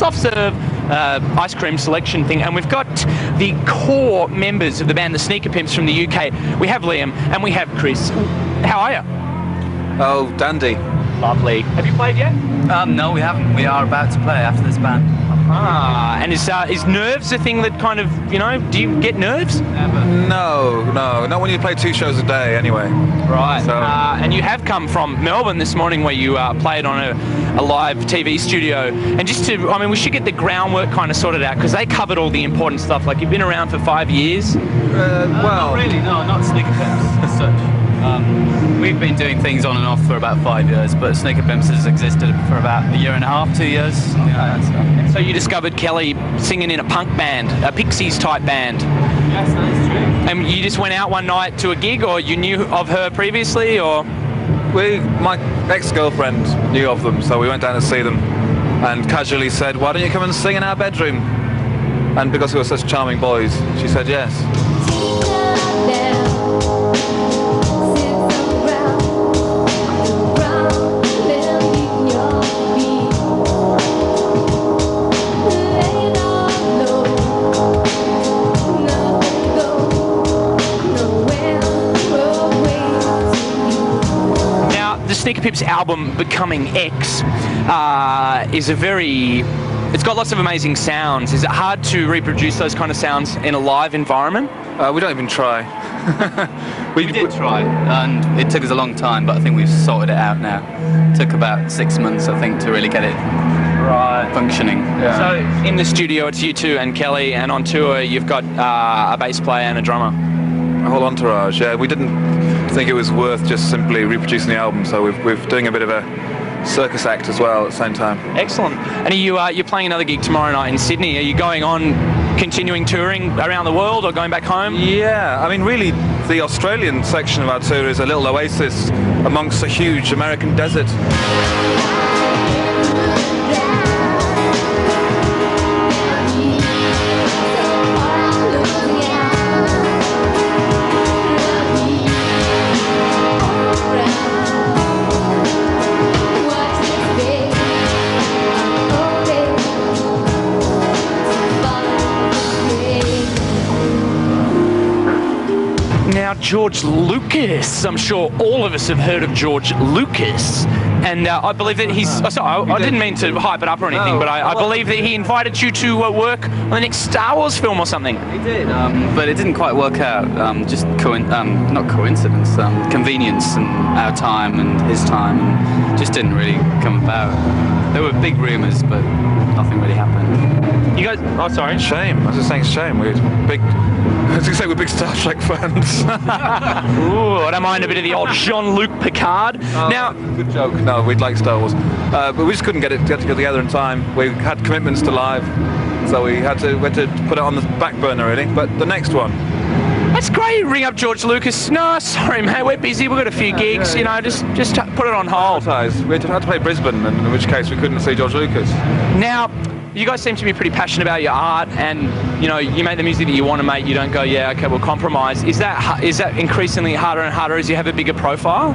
soft serve ice cream selection thing, and we've got the core members of the band, the Sneaker Pimps from the UK. We have Liam and we have Chris. How are you? Oh, dandy. Lovely. Have you played yet? No, we haven't. We are about to play after this band. And is nerves a thing that kind of, you know, do you get nerves? Never. No, not when you play 2 shows a day anyway. Right. So. And you have come from Melbourne this morning where you played on a live TV studio. And just to, I mean, we should get the groundwork kind of sorted out because they covered all the important stuff. Like, you've been around for 5 years. Well. Not really, no, not Sneaker Pimps as such. We've been doing things on and off for about 5 years, but Sneaker Pimps has existed for about 1.5 years, 2 years, something like that. So you discovered Kelly singing in a punk band, a Pixies type band. Yes, that is true. And you just went out one night to a gig, or you knew of her previously, or? My ex-girlfriend knew of them, so we went down to see them and casually said, why don't you come and sing in our bedroom? And because we were such charming boys, she said yes. Sneaker Pimps album Becoming X is it's got lots of amazing sounds. Is it hard to reproduce those kind of sounds in a live environment? We don't even try. we did try, and it took us a long time, but I think we've sorted it out now. It took about 6 months, I think, to really get it functioning. Yeah. So in the studio it's you two and Kelly, and on tour you've got a bass player and a drummer. A whole entourage, yeah. We didn't think it was worth just simply reproducing the album, so we're doing a bit of a circus act as well at the same time. Excellent. And you're playing another gig tomorrow night in Sydney. Are you going on continuing touring around the world or going back home? Yeah, I mean, really, the Australian section of our tour is a little oasis amongst a huge American desert. Now, George Lucas. I'm sure all of us have heard of George Lucas. And I believe that he's... Oh, sorry, I didn't mean to hype it up or anything, but I believe that he invited you to work on the next Star Wars film or something. He did, but it didn't quite work out. Just not coincidence, convenience and our time and his time, and just didn't really come about. There were big rumours, but nothing really happened. You guys... Oh, sorry. Shame. I was just saying it's shame. We're big... I was going to say we're big Star Trek fans. Ooh, I don't mind a bit of the old Jean-Luc Picard. Now, good joke. No, we'd like Star Wars, but we just couldn't get together in time. We had commitments to live, so we had to put it on the back burner really. But the next one. That's great. Ring up George Lucas. No, sorry, mate. We're busy. We've got a few gigs. You know, just put it on hold. We had to play Brisbane, in which case we couldn't see George Lucas. Now, you guys seem to be pretty passionate about your art, and you know, you make the music that you want to make. You don't go, yeah, okay, we'll compromise. Is that increasingly harder and harder as you have a bigger profile?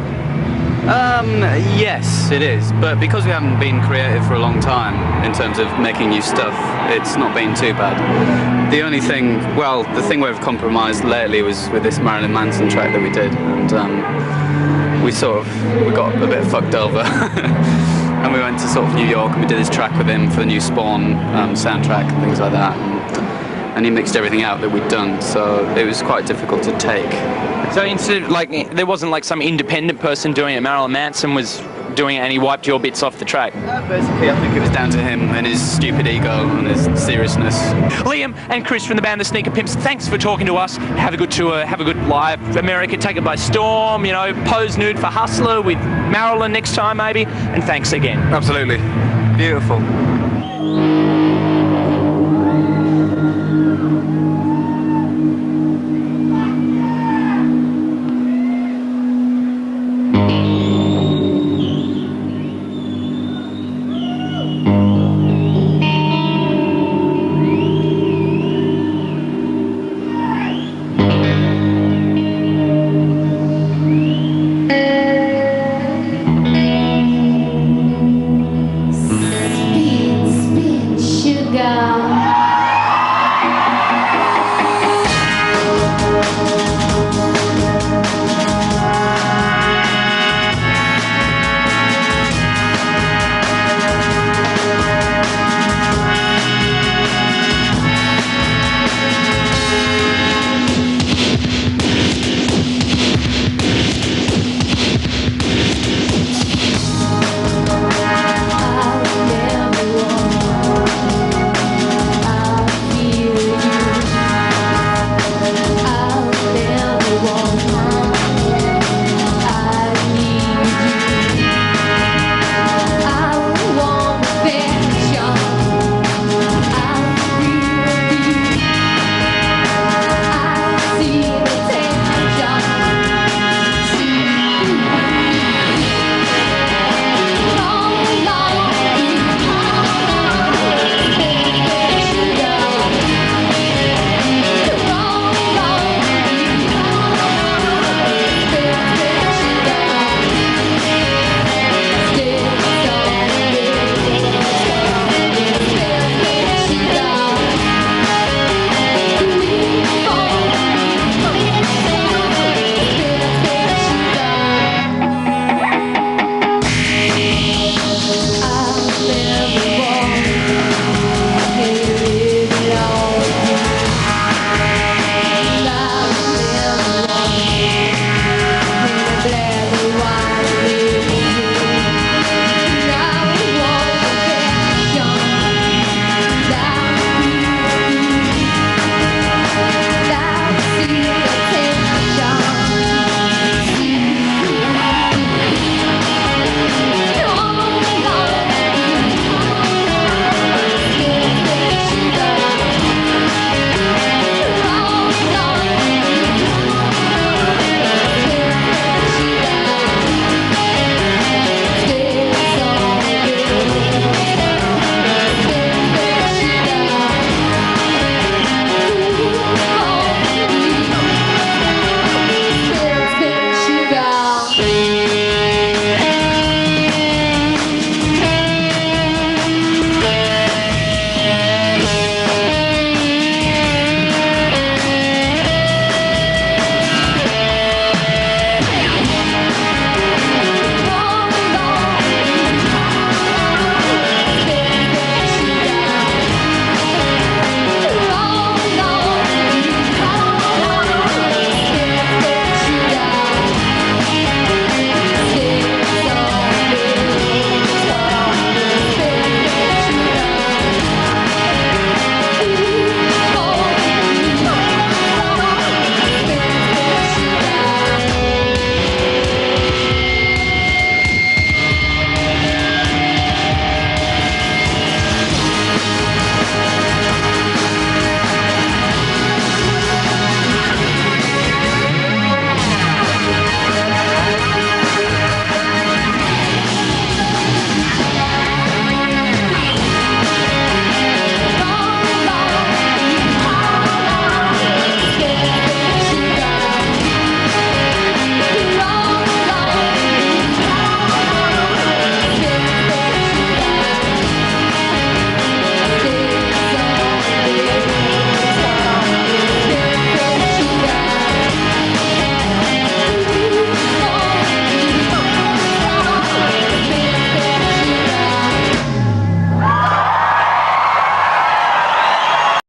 Yes, it is. But because we haven't been creative for a long time in terms of making new stuff, it's not been too bad. The only thing, well, the thing we've compromised lately was with this Marilyn Manson track that we did, and we got a bit fucked over. And we went to sort of New York and we did this track with him for the new Spawn soundtrack and things like that. And he mixed everything out that we'd done, so it was quite difficult to take. So instead of, like, there wasn't like some independent person doing it, Marilyn Manson was doing it and he wiped your bits off the track? Basically, I think it was down to him and his stupid ego and his seriousness. Liam and Chris from the band The Sneaker Pimps, thanks for talking to us. Have a good tour, have a good live America, take it by storm, you know, pose nude for Hustler with Marilyn next time maybe, and thanks again. Absolutely. Beautiful.